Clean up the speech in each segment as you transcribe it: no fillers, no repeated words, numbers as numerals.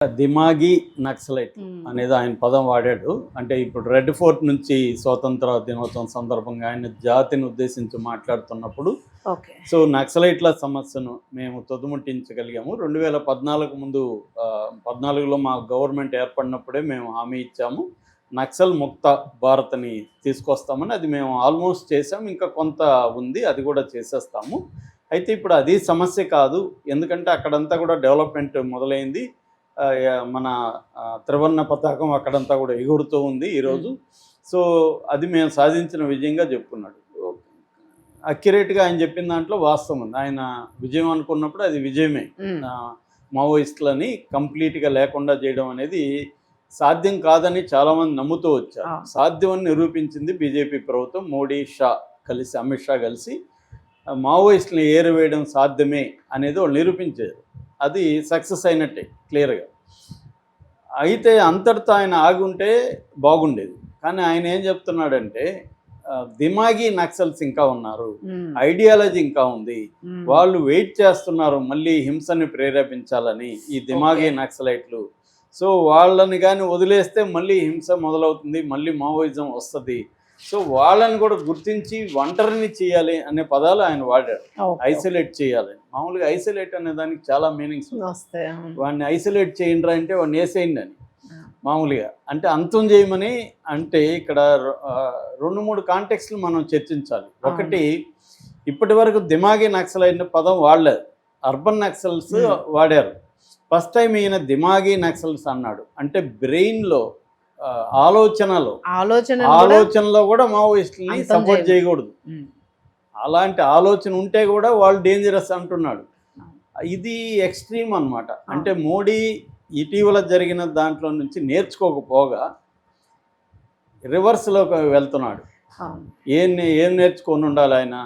దిమాగి నక్సలైట్ అనేది ఆయన పదం వాడాడు. అంటే ఇప్పుడు రెడ్ ఫోర్ట్ నుంచి స్వతంత్ర దినోత్సవం సందర్భంగా ఆయన జాతిని ఉద్దేశించి మాట్లాడుతున్నప్పుడు సో నక్సలైట్ల సమస్యను మేము తుదముట్టించగలిగాము. 2014 ముందు 14లో మా గవర్నమెంట్ ఏర్పడినప్పుడే మేము హామీ ఇచ్చాము, నక్సల్ ముక్త భారత్ని తీసుకొస్తామని. అది మేము ఆల్మోస్ట్ చేసాము, ఇంకా కొంత ఉంది, అది కూడా చేసేస్తాము. అయితే ఇప్పుడు అది సమస్య కాదు, ఎందుకంటే అక్కడంతా కూడా డెవలప్మెంట్ మొదలైంది. మన త్రివర్ణ పతాకం అక్కడంతా కూడా ఎగురుతూ ఉంది ఈరోజు. సో అది మేము సాధించిన విజయంగా చెప్పుకున్నాడు. అక్యురేట్గా ఆయన చెప్పిన దాంట్లో వాస్తవం ఉంది. ఆయన విజయం అనుకున్నప్పుడు అది విజయమే. మావోయిస్టులని కంప్లీట్గా లేకుండా చేయడం అనేది సాధ్యం కాదని చాలామంది నమ్ముతూ వచ్చారు. సాధ్యం అని నిరూపించింది బీజేపీ ప్రభుత్వం. మోడీ, షా కలిసి, అమిత్ షా కలిసి మావోయిస్టులను ఏరివేయడం సాధ్యమే అనేది వాళ్ళు నిరూపించారు. అది సక్సెస్ అయినట్టే క్లియర్గా. అయితే అంతటితో ఆయన ఆగుంటే బాగుండేది. కానీ ఆయన ఏం చెప్తున్నాడంటే దిమాగి నక్సల్స్ ఇంకా ఉన్నారు, ఐడియాలజీ ఇంకా ఉంది, వాళ్ళు వెయిట్ చేస్తున్నారు మళ్ళీ హింసని ప్రేరేపించాలని ఈ దిమాగి నక్సలైట్లు. సో వాళ్ళని కానీ వదిలేస్తే మళ్ళీ హింస మొదలవుతుంది, మళ్ళీ మావోయిజం వస్తుంది. సో వాళ్ళని కూడా గుర్తించి ఒంటరిని చేయాలి అనే పదాలు ఆయన వాడాడు. ఐసోలేట్ చేయాలి. మామూలుగా ఐసోలేట్ అనే దానికి చాలా మీనింగ్స్ వస్తాయి. వాడిని ఐసోలేట్ చేయండి అంటే వాడిని వేసేయండి అని మామూలుగా, అంటే అంతం చేయమని. అంటే ఇక్కడ 2-3 కాంటెక్స్లు మనం చర్చించాలి. ఒకటి, ఇప్పటి వరకు దిమాగి నక్సల్ అయిన పదం వాడలేదు, అర్బన్ నక్సల్స్ వాడారు. ఫస్ట్ టైం ఈయన దిమాగి నక్సల్స్ అన్నాడు. అంటే బ్రెయిన్లో ఆలోచనలో కూడా మావోయిస్టులని సపోర్ట్ చేయకూడదు. అలాంటి ఆలోచన ఉంటే కూడా వాళ్ళు డేంజరస్ అంటున్నాడు. ఇది ఎక్స్ట్రీమ్ అన్నమాట. అంటే మోడీ ఇటీవల జరిగిన దాంట్లో నుంచి నేర్చుకోకపోగా రివర్స్లోకి వెళ్తున్నాడు. ఏం నేర్చుకొని ఉండాలి ఆయన?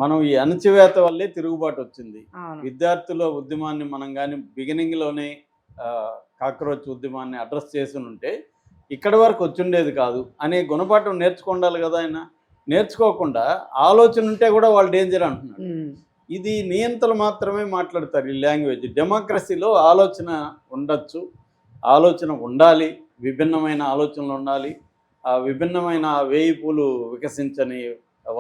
మనం ఈ అణచివేత వల్లే తిరుగుబాటు వచ్చింది. విద్యార్థుల ఉద్యమాన్ని మనం కానీ బిగినింగ్లోనే కాక్రోచ్ ఉద్యమాన్ని అడ్రస్ చేసి ఉంటే ఇక్కడ వరకు వచ్చిండేది కాదు అనే గుణపాఠం నేర్చుకుండాలి కదా ఆయన. నేర్చుకోకుండా ఆలోచన ఉంటే కూడా వాళ్ళు డేంజర్ అంటున్నాడు. ఇది నియంతలు మాత్రమే మాట్లాడతారు ఈ లాంగ్వేజ్. డెమోక్రసీలో ఆలోచన ఉండొచ్చు, ఆలోచన ఉండాలి, విభిన్నమైన ఆలోచనలు ఉండాలి. ఆ విభిన్నమైన 1000 పూలు వికసించని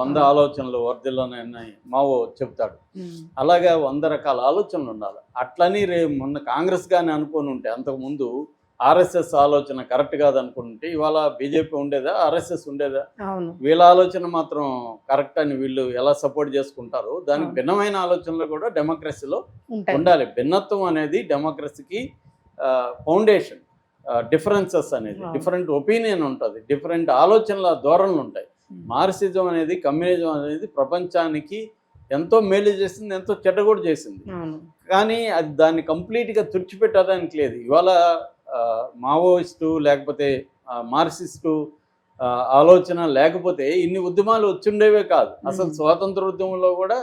100 ఆలోచనలు వర్ధిల్లని మావో చెప్తాడు. అలాగే 100 రకాల ఆలోచనలు ఉండాలి. అట్లని మొన్న కాంగ్రెస్ కానీ అనుకొని ఉంటే, అంతకుముందు ఆర్ఎస్ఎస్ ఆలోచన కరెక్ట్ కాదనుకుంటే ఇవాళ బీజేపీ ఉండేదా, ఆర్ఎస్ఎస్ ఉండేదా? వీళ్ళ ఆలోచన మాత్రం కరెక్ట్ అని వీళ్ళు ఎలా సపోర్ట్ చేసుకుంటారో దానికి భిన్నమైన ఆలోచనలు కూడా డెమోక్రసీలో ఉండాలి. భిన్నత్వం అనేది డెమోక్రసీకి ఫౌండేషన్. డిఫరెన్సెస్ అనేది, డిఫరెంట్ ఒపీనియన్ ఉంటుంది, డిఫరెంట్ ఆలోచనల ధోరణులు ఉంటాయి. మార్క్సిజం అనేది, కమ్యూనిజం అనేది ప్రపంచానికి ఎంతో మేలు చేసింది, ఎంతో చెడ్డ కూడా చేసింది. కానీ అది దాన్ని కంప్లీట్గా తుడిచిపెట్టడానికి లేదు. ఇవాళ మావోయిస్టు లేకపోతే మార్క్సిస్టు ఆలోచన లేకపోతే ఇన్ని ఉద్యమాలు వచ్చిండేవే కాదు. అసలు స్వాతంత్ర ఉద్యమంలో కూడా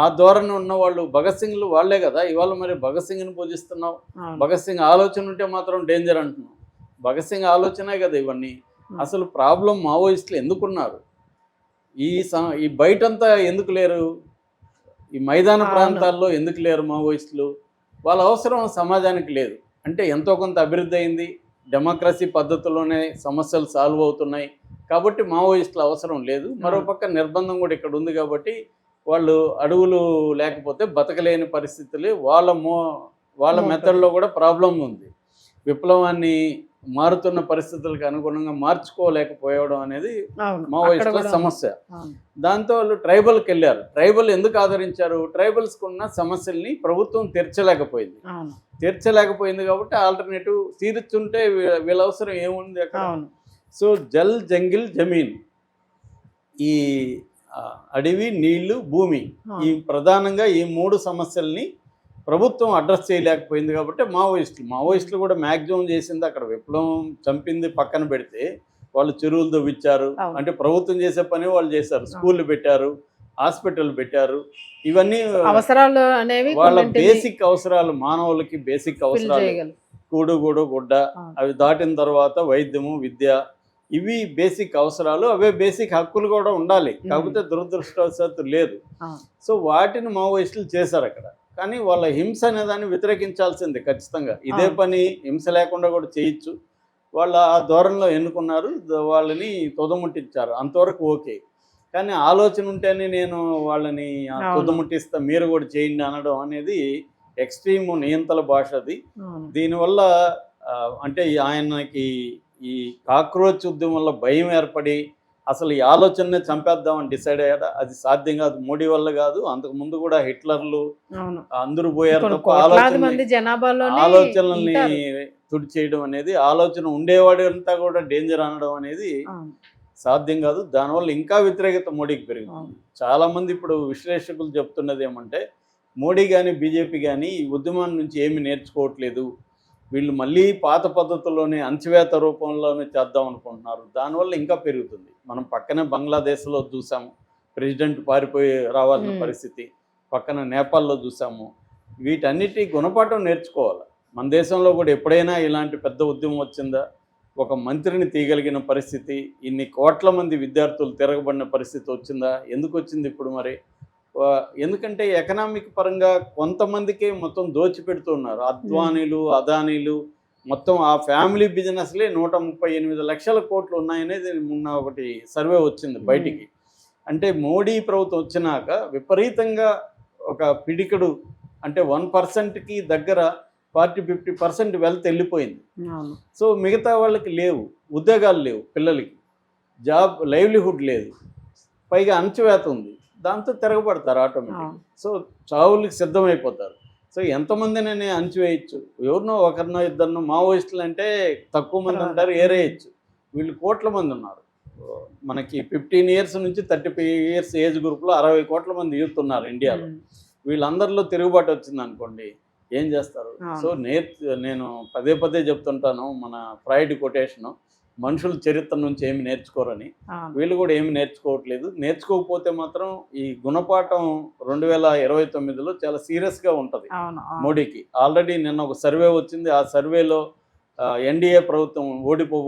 ఆ ధోరణి ఉన్న వాళ్ళు భగత్ సింగ్లు వాళ్లే కదా. ఇవాళ మరి భగత్ సింగ్ని పూజిస్తున్నావు, భగత్ సింగ్ ఆలోచన ఉంటే మాత్రం డేంజర్ అంటున్నావు. భగత్ సింగ్ ఆలోచనే కదా ఇవన్నీ. అసలు ప్రాబ్లం మావోయిస్టులు ఎందుకున్నారు? ఈ బయటంతా ఎందుకు లేరు? ఈ మైదాన ప్రాంతాల్లో ఎందుకు లేరు మావోయిస్టులు? వాళ్ళ అవసరం సమాజానికి లేదు. అంటే ఎంతో కొంత అభివృద్ధి అయింది, డెమోక్రసీ పద్ధతిలోనే సమస్యలు సాల్వ్ అవుతున్నాయి కాబట్టి మావోయిస్టుల అవసరం లేదు. మరోపక్క నిర్బంధం కూడా ఇక్కడ ఉంది కాబట్టి వాళ్ళు అడవులు లేకపోతే బతకలేని పరిస్థితులు. వాళ్ళ మెథడ్లో కూడా ప్రాబ్లం ఉంది. విప్లవాన్ని మారుతున్న పరిస్థితులకు అనుగుణంగా మార్చుకోలేకపోవడం అనేది మావోయిస్టుల సమస్య. దాంతో వాళ్ళు ట్రైబల్కి వెళ్ళారు. ట్రైబల్ ఎందుకు ఆదరించారు? ట్రైబల్స్కి ఉన్న సమస్యల్ని ప్రభుత్వం తీర్చలేకపోయింది కాబట్టి ఆల్టర్నేటివ్ తీర్చుంటే వీళ్ళ అవసరం ఏముంది అక్కడ? సో జల్, జంగిల్, జమీన్, ఈ అడవి, నీళ్లు, భూమి, ఈ ప్రధానంగా ఈ 3 సమస్యల్ని ప్రభుత్వం అడ్రస్ చేయలేకపోయింది కాబట్టి మావోయిస్టులు కూడా మ్యాక్సిమం చేసింది అక్కడ. విప్లవం చంపింది పక్కన పెడితే వాళ్ళు చెరువులు తవ్వించారు, అంటే ప్రభుత్వం చేసే పని వాళ్ళు చేశారు. స్కూళ్ళు పెట్టారు, హాస్పిటల్ పెట్టారు. ఇవన్నీ అవసరాలు అనేవి వాళ్ళ బేసిక్ అవసరాలు, మానవులకి బేసిక్ అవసరాలు. కూడు, గుడ్డ, అవి దాటిన తర్వాత వైద్యము, విద్య, ఇవి బేసిక్ అవసరాలు. అవే బేసిక్ హక్కులు కూడా ఉండాలి. కాకపోతే దురదృష్టవశాత్తు లేదు. సో వాటిని మావోయిస్టులు చేశారు అక్కడ. కానీ వాళ్ళ హింస అనే దాన్ని వ్యతిరేకించాల్సిందే ఖచ్చితంగా. ఇదే పని హింస లేకుండా కూడా చేయొచ్చు. వాళ్ళ ఆ ధోరణిలో ఎన్నుకున్నారు, వాళ్ళని తుదముట్టించారు, అంతవరకు ఓకే. కానీ ఆలోచన ఉంటేనే నేను వాళ్ళని తుదముట్టిస్తా, మీరు కూడా చేయండి అనడం అనేది ఎక్స్ట్రీమ్ నియంతల భాష అది. దీనివల్ల అంటే ఆయనకి ఈ కాక్రోచ్ ఉద్యమం వల్ల భయం ఏర్పడి అసలు ఈ ఆలోచననే చంపేద్దామని డిసైడ్ అయ్యాడు. అది సాధ్యం కాదు, మోడీ వల్ల కాదు. అంతకు ముందు కూడా హిట్లర్లు అందరూ పోయారు తప్ప ఆలోచనల్ని తుడిచేయడం అనేది, ఆలోచన ఉండేవాడు అంతా కూడా డేంజర్ అనడం అనేది సాధ్యం కాదు. దానివల్ల ఇంకా వ్యతిరేకత మోడీకి పెరుగుతుంది. చాలామంది ఇప్పుడు విశ్లేషకులు చెప్తున్నది ఏమంటే, మోడీ కానీ బీజేపీ కానీ ఈ ఉద్యమం నుంచి ఏమి నేర్చుకోవట్లేదు, వీళ్ళు మళ్ళీ పాత పద్ధతుల్లోనే అణచివేత రూపంలోనే చేద్దాం అనుకుంటున్నారు, దానివల్ల ఇంకా పెరుగుతుంది. మనం పక్కనే బంగ్లాదేశ్లో చూసాము, ప్రెసిడెంట్ పారిపోయి రావాల్సిన పరిస్థితి. పక్కన నేపాల్లో చూసాము. వీటన్నిటి గుణపాఠం నేర్చుకోవాలి. మన దేశంలో కూడా ఎప్పుడైనా ఇలాంటి పెద్ద ఉద్యమం వచ్చిందా? ఒక మంత్రిని తీయగలిగిన పరిస్థితి, ఇన్ని కోట్ల మంది విద్యార్థులు తిరగబడిన పరిస్థితి వచ్చిందా? ఎందుకు వచ్చింది ఇప్పుడు మరి? ఎందుకంటే ఎకనామిక్ పరంగా కొంతమందికే మొత్తం దోచిపెడుతున్నారు. అద్వానీలు, అదానీలు, మొత్తం ఆ ఫ్యామిలీ బిజినెస్లే 138 లక్షల కోట్లు ఉన్నాయనేది మొన్న ఒకటి సర్వే వచ్చింది బయటికి. అంటే మోడీ ప్రభుత్వం వచ్చినాక విపరీతంగా ఒక పిడికడు, అంటే 1%కి దగ్గర 40-50% వెల్త్ వెళ్ళిపోయింది. సో మిగతా వాళ్ళకి లేవు, ఉద్యోగాలు లేవు, పిల్లలకి జాబ్ లైవ్లీహుడ్ లేదు, పైగా అణచివేత ఉంది. దాంతో తిరగబడతారు ఆటోమేటిక్. సో చావులకి సిద్ధమైపోతారు. సో ఎంతమందినైనా అణచివేయచ్చు. ఎవరినో ఒకరినో ఇద్దరినో మావోయిస్టులు అంటే తక్కువ మంది ఉంటారు, ఏరేయచ్చు. వీళ్ళు కోట్ల మంది ఉన్నారు. మనకి 15 ఇయర్స్ నుంచి 35 ఇయర్స్ ఏజ్ గ్రూప్లో 60 కోట్ల మంది యూత్ ఉన్నారు ఇండియాలో. వీళ్ళందరిలో తిరుగుబాటు వచ్చింది అనుకోండి, ఏం చేస్తారు? సో నేను పదే పదే చెప్తుంటాను, మన ఫ్రాయిడ్ కొటేషను, మనుషుల చరిత్ర నుంచి ఏమి నేర్చుకోరని. వీళ్ళు కూడా ఏమి నేర్చుకోవట్లేదు. నేర్చుకోకపోతే మాత్రం ఈ గుణపాఠం 2029లో చాలా సీరియస్గా ఉంటుంది మోడీకి. ఆల్రెడీ నిన్న ఒక సర్వే వచ్చింది. ఆ సర్వేలో ఎన్డీఏ ప్రభుత్వం ఓడిపోబోతుంది